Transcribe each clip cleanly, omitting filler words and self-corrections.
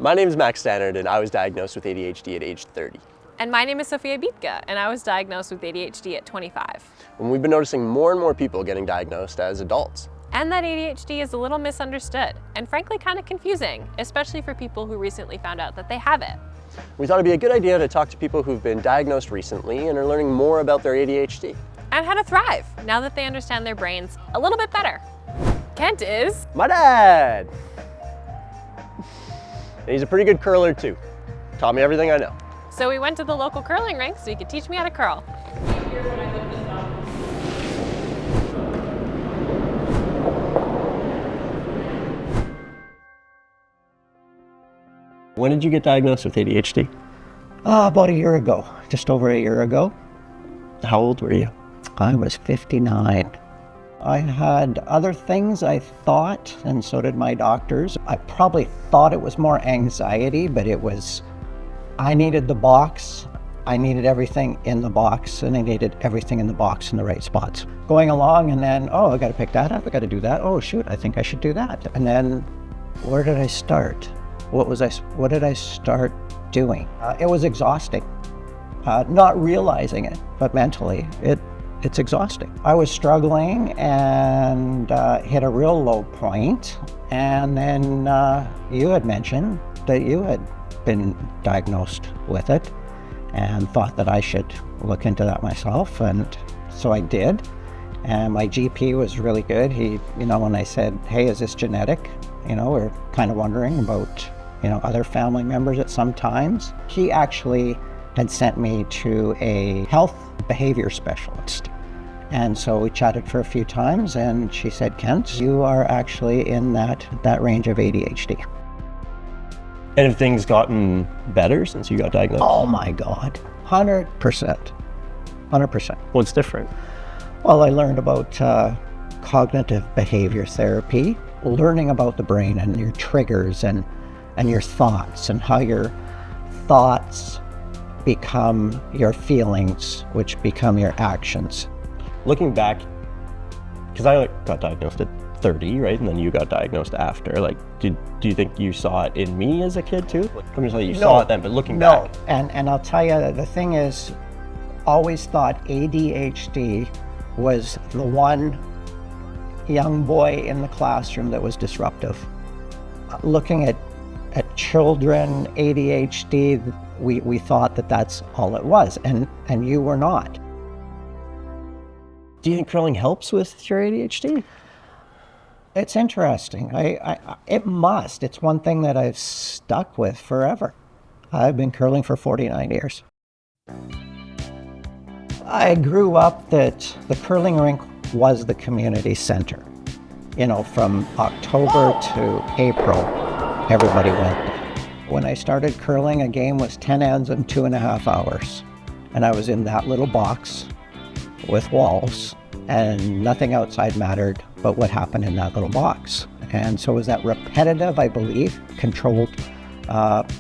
My name is Kent Stannard, and I was diagnosed with ADHD at age 30. And my name is Sophia Biedka, and I was diagnosed with ADHD at 25. And we've been noticing more and more people getting diagnosed as adults. And that ADHD is a little misunderstood, and frankly kind of confusing, especially for people who recently found out that they have it. We thought it'd be a good idea to talk to people who've been diagnosed recently and are learning more about their ADHD. And how to thrive, now that they understand their brains a little bit better. Kent is... my dad! And he's a pretty good curler too. Taught me everything I know. So we went to the local curling rink so he could teach me how to curl. When did you get diagnosed with ADHD? About a year ago, just over a year ago. How old were you? I was 59. I had other things I thought, and so did my doctors. I probably thought it was more anxiety, but it was, I needed the box. I needed everything in the box, and I needed everything in the box in the right spots. Going along, and then, oh, I got to pick that up. I got to do that. Oh, shoot, I think I should do that. And then, where did I start? What did I start doing? It was exhausting. Not realizing it, but mentally, it's exhausting. I was struggling and hit a real low point. And then you had mentioned that you had been diagnosed with it and thought that I should look into that myself. And so I did. And my GP was really good. He, when I said, hey, is this genetic? We're kind of wondering about, other family members at some times. He actually had sent me to a health behavior specialist. And so we chatted for a few times, and she said, Kent, you are actually in that range of ADHD. And have things gotten better since you got diagnosed? Oh my God, 100%. 100%. What's different? Well, I learned about cognitive behavior therapy, learning about the brain and your triggers and your thoughts, and how your thoughts become your feelings, which become your actions. Looking back, because I got diagnosed at 30, right? And then you got diagnosed after. Do you think you saw it in me as a kid too? I'm just like, you saw it then, but looking back. No, and I'll tell you, the thing is, always thought ADHD was the one young boy in the classroom that was disruptive. Looking at children, ADHD, we thought that that's all it was, and you were not. Do you think curling helps with your ADHD? It's interesting. It must. It's one thing that I've stuck with forever. I've been curling for 49 years. I grew up that the curling rink was the community center. From October to April, everybody went there. When I started curling, a game was 10 ends in 2.5 hours. And I was in that little box with walls, and nothing outside mattered but what happened in that little box. And so it was that repetitive, I believe, controlled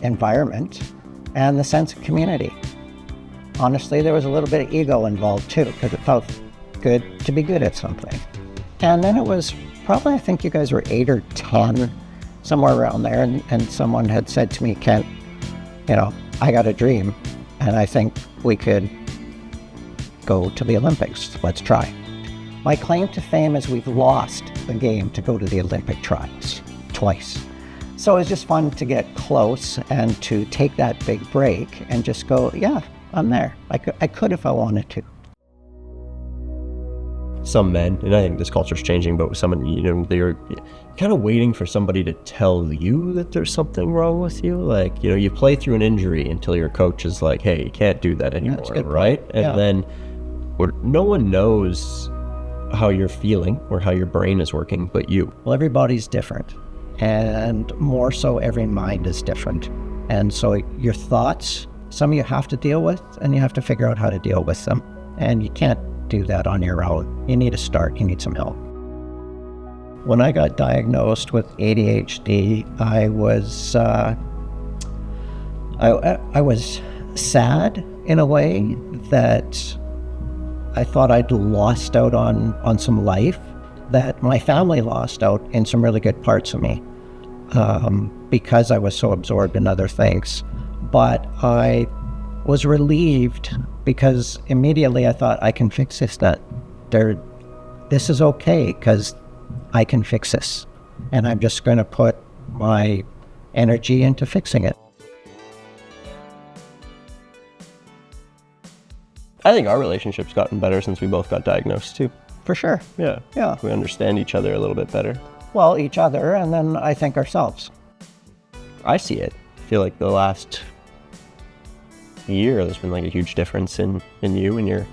environment and the sense of community. Honestly, there was a little bit of ego involved too, because it felt good to be good at something. And then it was probably, I think you guys were 8 or 10, somewhere around there, and someone had said to me, Kent, I got a dream, and I think we could go to the Olympics. Let's try. My claim to fame is we've lost the game to go to the Olympic trials twice. So it was just fun to get close and to take that big break and just go, yeah, I'm there. I could if I wanted to. Some men, and I think this culture's changing, but with someone, they're kind of waiting for somebody to tell you that there's something wrong with you. You play through an injury until your coach is like, hey, you can't do that anymore, right? And then no one knows how you're feeling or how your brain is working but you. Well, everybody's different, and more so every mind is different. And so your thoughts, some of you have to deal with, and you have to figure out how to deal with them. And you can't do that on your own. You need a start. You need some help. When I got diagnosed with ADHD, I was sad in a way that I thought I'd lost out on some life, that my family lost out in some really good parts of me. because I was so absorbed in other things. But I was relieved because immediately I thought, I can fix this. This is okay because I can fix this. And I'm just going to put my energy into fixing it. I think our relationship's gotten better since we both got diagnosed too. For sure. Yeah. Yeah. We understand each other a little bit better. Well, each other, and then I think ourselves. I see it. I feel like the last year there's been like a huge difference in you and your,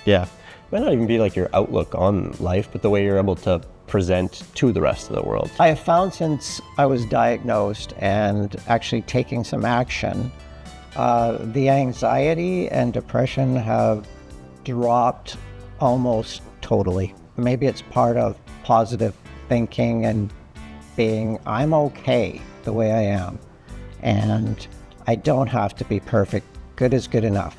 it might not even be like your outlook on life, but the way you're able to present to the rest of the world. I have found since I was diagnosed and actually taking some action, the anxiety and depression have dropped almost totally. Maybe it's part of positive thinking and being, I'm okay the way I am. And I don't have to be perfect. Good is good enough.